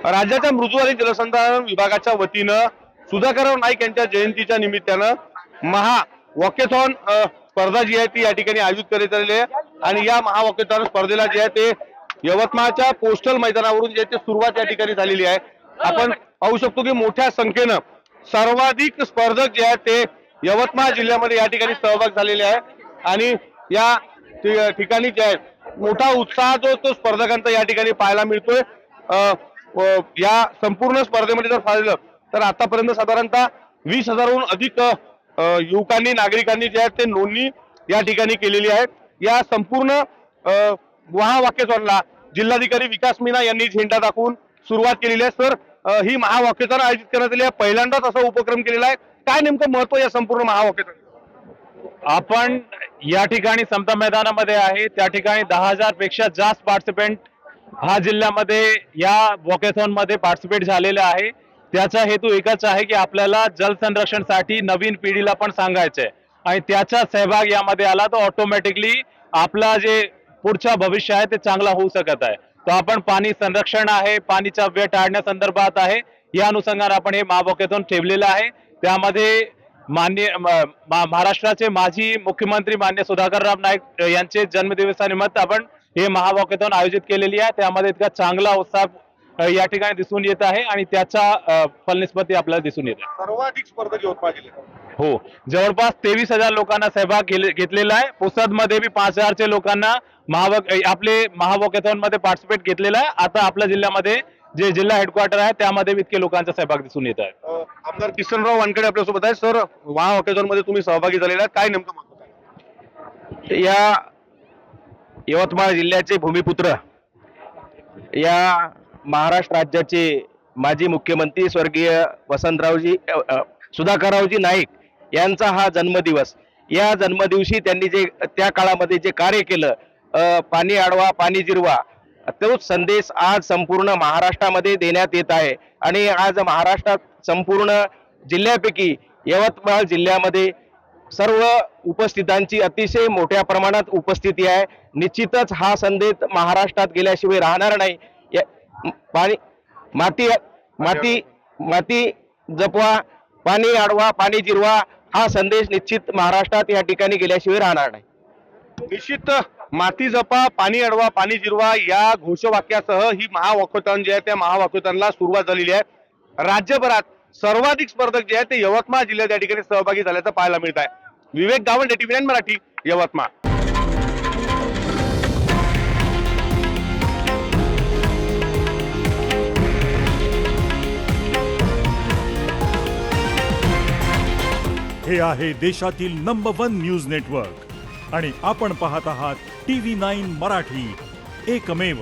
राज्याच्या मृदू आणि जलसंधारण विभागाच्या वतीनं सुधाकरराव नाईक यांच्या जयंतीच्या निमित्तानं महा वॉकेथॉन स्पर्धा जी आहे ती या ठिकाणी आयोजित करण्यात आलेली आहे आणि या महा वॉकेथॉन स्पर्धेला जे आहे ते यवतमाळच्या पोस्टल मैदानावरून जे ते सुरुवात या ठिकाणी झालेली आहे। आपण पाहू शकतो की मोठ्या संख्येनं सर्वाधिक स्पर्धक जे आहेत ते यवतमाळ जिल्ह्यामध्ये या ठिकाणी सहभाग झालेले आहे आणि या ठिकाणी जे आहे मोठा उत्साह जो तो स्पर्धकांचा या ठिकाणी पाहायला मिळतोय। या संपूर्ण स्पर्धेमध्ये जर पाहिलं तर आतापर्यंत साधारणतः 20,000हून अधिक युवकांनी नागरिकांनी जे आहेत ते नोंदणी या ठिकाणी केलेली आहे। या संपूर्ण महावॉकेथॉनला जिल्हाधिकारी विकास मीना यांनी झेंडा दाखवून सुरुवात केलेली आहे। सर, ही महावॉकेथॉन आयोजित करण्यात आली आहे, पहिल्यांदाच असा उपक्रम केलेला आहे, काय नेमकं महत्व या संपूर्ण महावॉकेथॉन? आपण या ठिकाणी समता मैदानामध्ये आहे, त्या ठिकाणी 10,000 पेक्षा जास्त पार्टिसिपेंट हा जिल्ह्यामध्ये या वॉकेथॉन मध्ये पार्टिसिपेट झालेले आहे। त्याचा हेतू एकच आहे की आपल्याला जल संरक्षणसाठी नवीन पिढीला पण सांगायचं आहे आणि त्याचा सहभाग यामध्ये आला तर ऑटोमॅटिकली आपला जे पुढचा भविष्य आहे ते चांगला होऊ शकत आहे। तो आपण पाणी संरक्षण आहे, पाणीचा व्यय टाळण्यासंदर्भात आहे, या अनुषंगाने आपण हे महावॉकेथॉन ठेवलेलं आहे। त्यामध्ये महाराष्ट्राचे माजी मुख्यमंत्री मान्य सुधाकरराव नाईक यांचे जन्मदिवसानिमित्त आपण हे महावॉकेथॉन आयोजित केलेली आहे। त्यामध्ये इतका चांगला उत्साह या ठिकाणी दिसून येत आहे आणि त्याचा फलनिस्पत्ती आपल्याला दिसून येत आहे। सर्वाधिक स्पर्धक यवतमाळ जिल्ह्यात हो, जवळपास 23,000 लोकांना सहभाग घेतलेला आहे। पुसद मध्ये बी 5,000 लोकांना आपले महावॉकेथॉन मध्ये पार्टिसिपेट घेतलेला आहे। आता आपल्या जिल्ह्यामध्ये जे जिल्हा हेडक्वार्टर आहे त्यामध्ये इतके लोकांचा सहभाग दिसून येत आहे। आमदार किसनराव वानखेडे आपल्यासोबत आहे। सर, महावॉकेथॉन मध्ये तुम्ही सहभागी झालेला आहे, काय नेमकं महत्व आहे? या यवतमाळ जिल्ह्याचे भूमिपुत्र, या महाराष्ट्र राज्याचे माजी मुख्यमंत्री स्वर्गीय सुधाकररावजी नाईक यांचा हा जन्मदिवस। या जन्मदिवशी त्यांनी जे त्या काळामध्ये जे कार्य केलं, पाणी अडवा पाणी जिरवा, तोच संदेश आज संपूर्ण महाराष्ट्रामध्ये देण्यात येत आहे आणि आज महाराष्ट्रात संपूर्ण जिल्ह्यापैकी यवतमाळ जिल्ह्यामध्ये सर्व उपस्थितांची अतिशय मोठ्या प्रमाणात उपस्थिती आहे। निश्चितच हा संदेश महाराष्ट्रात गेल्याशिवाय राहणार नाही। पाणी माती माती माती जपवा, पाणी अडवा पाणी जिरवा हा संदेश निश्चित महाराष्ट्रात या ठिकाणी गेल्याशिवाय राहणार नाही। निश्चित माती जपा पाणी अडवा पाणी जिरवा या घोषवाक्यासह ही महावॉकेथॉन जे आहे त्या महावॉकेथॉनला सुरुवात झालेली आहे। राज्यभरात सर्वाधिक स्पर्धक जे आहेत ते यवतमाळ जिल्ह्यात या ठिकाणी सहभागी झाल्याचं पाहायला मिळत आहे। विवेक गावंडे, TV9 मराठी, यवतमाळ। हे आहे देशातील नंबर 1 न्यूज नेटवर्क आणि आपण पाहत आहात TV9 मराठी, एकमेव।